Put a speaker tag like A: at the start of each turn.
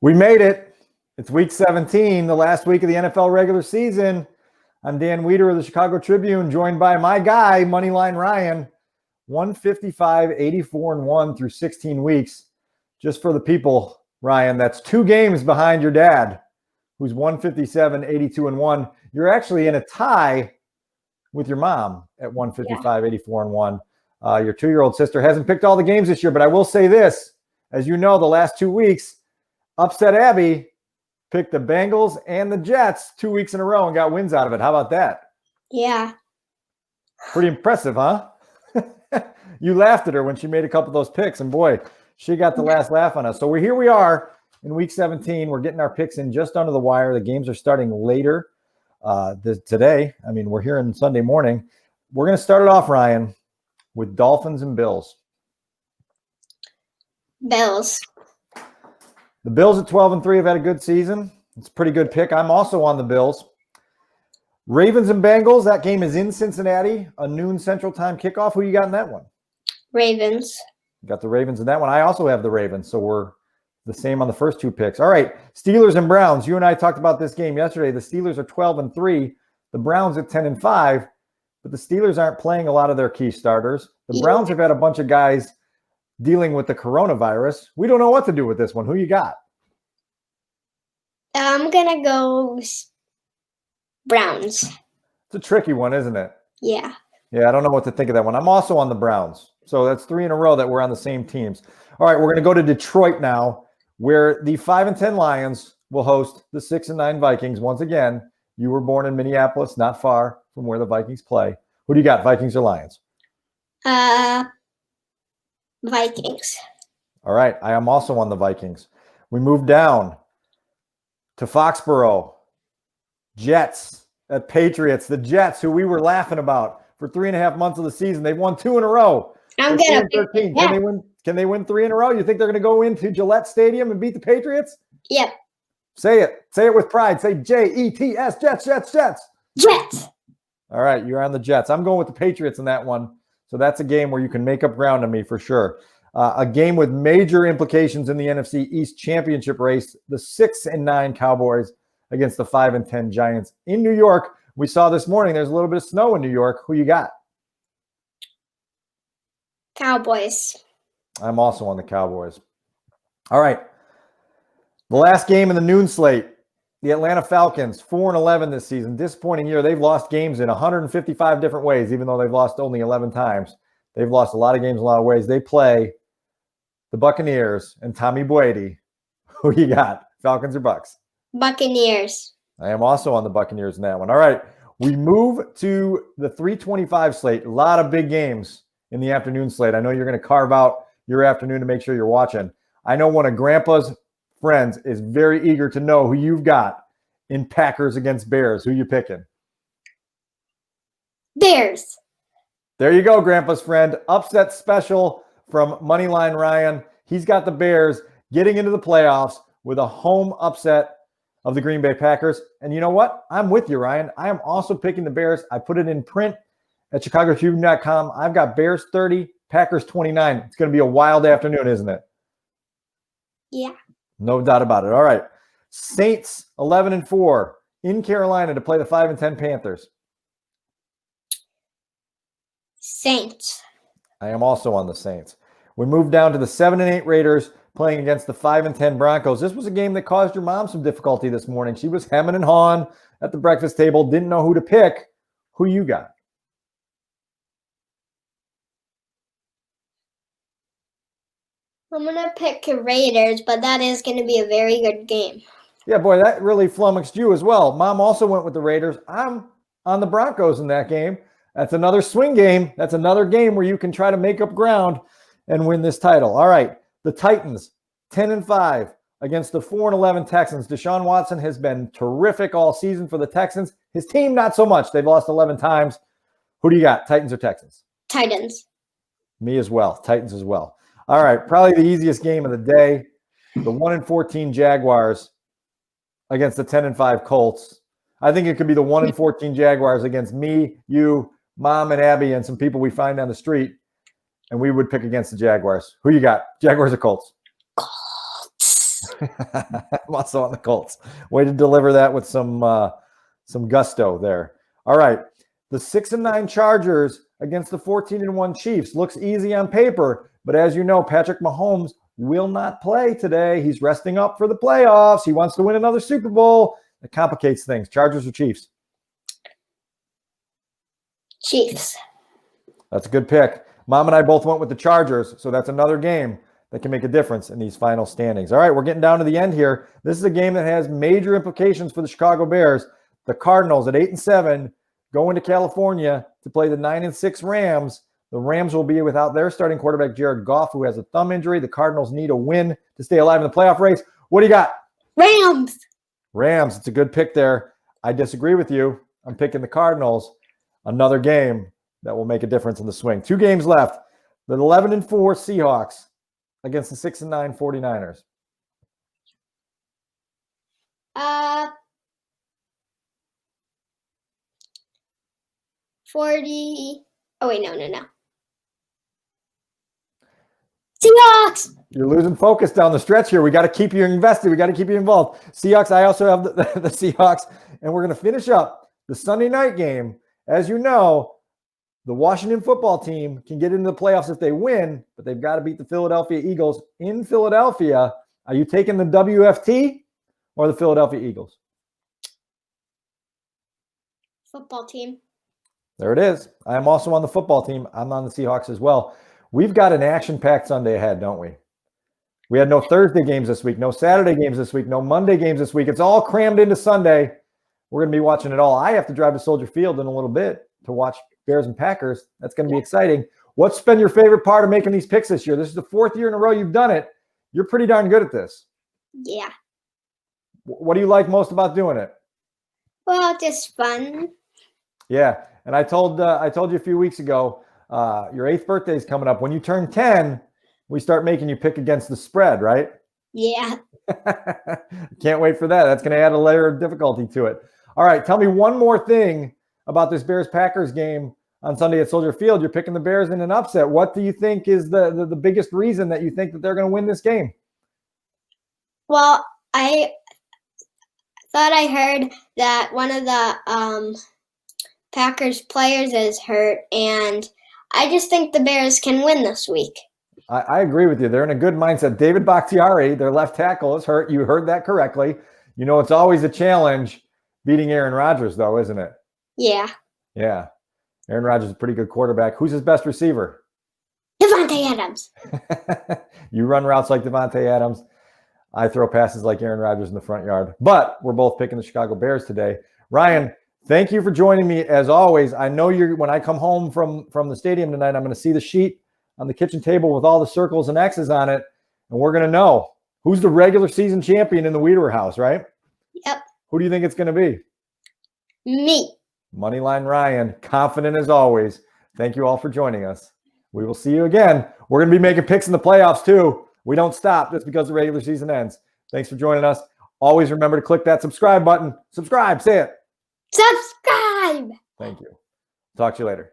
A: We made it. It's week 17, the last week of the NFL regular season. I'm Dan Wiederer of the Chicago Tribune, joined by my guy, Moneyline Ryan. 155, 84-1 through 16 weeks. Just for the people, Ryan, that's 2 games behind your dad, who's 157, 82-1. You're actually in a tie with your mom at 155, 84-1. Your 2-year-old sister hasn't picked all the games this year, but I will say this. As you know, the last 2 weeks, Upset Abby picked the Bengals and the Jets 2 weeks in a row and got wins out of it. How about that?
B: Yeah.
A: Pretty impressive, huh? You laughed at her when she made a couple of those picks, and boy, she got the last laugh on us. So here we are in week 17. We're getting our picks in just under the wire. The games are starting later today. I mean, we're here on Sunday morning. We're going to start it off, Ryan, with Dolphins and Bills.
B: Bills.
A: The Bills at 12-3 have had a good season. It's a pretty good pick. I'm also on the Bills. Ravens and Bengals, that game is in Cincinnati, a noon Central Time kickoff. Who you got in that one?
B: Ravens.
A: Got the Ravens in that one. I also have the Ravens, so we're the same on the first 2 picks. All right, Steelers and Browns. You and I talked about this game yesterday. The Steelers are 12-3, the Browns at 10-5, but the Steelers aren't playing a lot of their key starters. The Browns have had a bunch of guys dealing with the coronavirus. We don't know what to do with this one. Who you got?
B: I'm going to go Browns.
A: It's a tricky one, isn't it?
B: Yeah.
A: Yeah, I don't know what to think of that one. I'm also on the Browns. So that's 3 in a row that we're on the same teams. All right, we're going to go to Detroit now, where the 5-10 Lions will host the 6-9 Vikings. Once again, you were born in Minneapolis, not far from where the Vikings play. Who do you got, Vikings or Lions?
B: Vikings.
A: All right, I am also on the Vikings. We move down to Foxborough. Jets at Patriots. The Jets, who we were laughing about for 3.5 months of the season. They've won 2 in a row.
B: I'm going to
A: 13. Can they win 3 in a row? You think they're going to go into Gillette Stadium and beat the Patriots?
B: Yep.
A: Say it. Say it with pride. Say Jets, Jets, Jets, Jets.
B: Jets.
A: All right, you're on the Jets. I'm going with the Patriots in that one. So that's a game where you can make up ground on me for sure. A game with major implications in the NFC East Championship race. The 6-9 Cowboys against the 5-10 Giants in New York. We saw this morning there's a little bit of snow in New York. Who you got?
B: Cowboys.
A: I'm also on the Cowboys. All right. The last game in the noon slate, the Atlanta Falcons, 4-11 this season. Disappointing year. They've lost games in 155 different ways, even though they've lost only 11 times. They've lost a lot of games in a lot of ways. They play the Buccaneers and Tommy Brady. Who you got? Falcons or Bucks?
B: Buccaneers.
A: I am also on the Buccaneers in that one. All right. We move to the 325 slate. A lot of big games in the afternoon slate. I know you're going to carve out your afternoon to make sure you're watching. I know one of Grandpa's friends is very eager to know who you've got in Packers against Bears. Who you picking?
B: Bears.
A: There you go, Grandpa's friend. Upset special from Moneyline Ryan. He's got the Bears getting into the playoffs with a home upset of the Green Bay Packers. And you know what? I'm with you, Ryan. I am also picking the Bears. I put it in print at ChicagoTribune.com. I've got Bears 30, Packers 29. It's going to be a wild afternoon, isn't it?
B: Yeah.
A: No doubt about it. All right. Saints 11-4 in Carolina to play the 5-10 Panthers.
B: Saints.
A: I am also on the Saints. We move down to the 7-8 Raiders playing against the 5-10 Broncos. This was a game that caused your mom some difficulty this morning. She was hemming and hawing at the breakfast table, didn't know who to pick. Who you got?
B: I'm going to pick Raiders, but that is going to be a very good game.
A: Yeah, boy, that really flummoxed you as well. Mom also went with the Raiders. I'm on the Broncos in that game. That's another swing game. That's another game where you can try to make up ground and win this title. All right, the Titans, 10-5 against the 4-11 Texans. Deshaun Watson has been terrific all season for the Texans. His team, not so much. They've lost 11 times. Who do you got, Titans or Texans?
B: Titans.
A: Me as well, Titans as well. All right, probably the easiest game of the day. The 1-14 Jaguars against the 10-5 Colts. I think it could be the 1-14 Jaguars against me, you, Mom, and Abby, and some people we find down the street, and we would pick against the Jaguars. Who you got, Jaguars or Colts?
B: Colts.
A: I'm also on the Colts. Way to deliver that with some gusto there. All right. The 6-9 Chargers against the 14-1 Chiefs looks easy on paper, but as you know, Patrick Mahomes will not play today. He's resting up for the playoffs. He wants to win another Super Bowl. It complicates things. Chargers or Chiefs?
B: Chiefs.
A: That's a good pick. Mom and I both went with the Chargers, so that's another game that can make a difference in these final standings. All right, we're getting down to the end here. This is a game that has major implications for the Chicago Bears. The Cardinals at 8-7 going to California to play the 9-6 Rams. The Rams will be without their starting quarterback, Jared Goff, who has a thumb injury. The Cardinals need a win to stay alive in the playoff race. What do you got?
B: Rams.
A: Rams. It's a good pick there. I disagree with you. I'm picking the Cardinals. Another game that will make a difference in the swing. 2 games left. The 11-4 Seahawks against the 6-9 49ers.
B: 40. Oh, wait, no. Seahawks.
A: You're losing focus down the stretch here. We got to keep you invested. We got to keep you involved. Seahawks, I also have the Seahawks. And we're going to finish up the Sunday night game. As you know, the Washington football team can get into the playoffs if they win, but they've got to beat the Philadelphia Eagles in Philadelphia. Are you taking the WFT or the Philadelphia Eagles?
B: Football team.
A: There it is. I am also on the football team. I'm on the Seahawks as well. We've got an action-packed Sunday ahead, don't we? We had no Thursday games this week, no Saturday games this week, no Monday games this week. It's all crammed into Sunday. We're going to be watching it all. I have to drive to Soldier Field in a little bit to watch Bears and Packers. That's going to be exciting. What's been your favorite part of making these picks this year? This is the 4th year in a row you've done it. You're pretty darn good at this.
B: Yeah.
A: What do you like most about doing it?
B: Well, just fun.
A: Yeah, and I told you a few weeks ago, your 8th birthday is coming up. When you turn 10, we start making you pick against the spread, right?
B: Yeah.
A: Can't wait for that. That's going to add a layer of difficulty to it. All right, tell me one more thing about this Bears-Packers game on Sunday at Soldier Field. You're picking the Bears in an upset. What do you think is the biggest reason that you think that they're going to win this game?
B: Well, I thought I heard that one of the Packers players is hurt, and I just think the Bears can win this week.
A: I agree with you. They're in a good mindset. David Bakhtiari, their left tackle, is hurt. You heard that correctly. You know, it's always a challenge beating Aaron Rodgers, though, isn't it?
B: Yeah.
A: Yeah. Aaron Rodgers is a pretty good quarterback. Who's his best receiver?
B: Devontae Adams.
A: You run routes like Devontae Adams. I throw passes like Aaron Rodgers in the front yard. But we're both picking the Chicago Bears today. Ryan, thank you for joining me as always. I know when I come home from the stadium tonight, I'm going to see the sheet on the kitchen table with all the circles and X's on it, and we're going to know who's the regular season champion in the Wiederer house, right?
B: Yep.
A: Who do you think it's going to be?
B: Me.
A: Moneyline Ryan, confident as always. Thank you all for joining us. We will see you again. We're going to be making picks in the playoffs too. We don't stop just because the regular season ends. Thanks for joining us. Always remember to click that subscribe button. Subscribe, say it.
B: Subscribe.
A: Thank you. Talk to you later.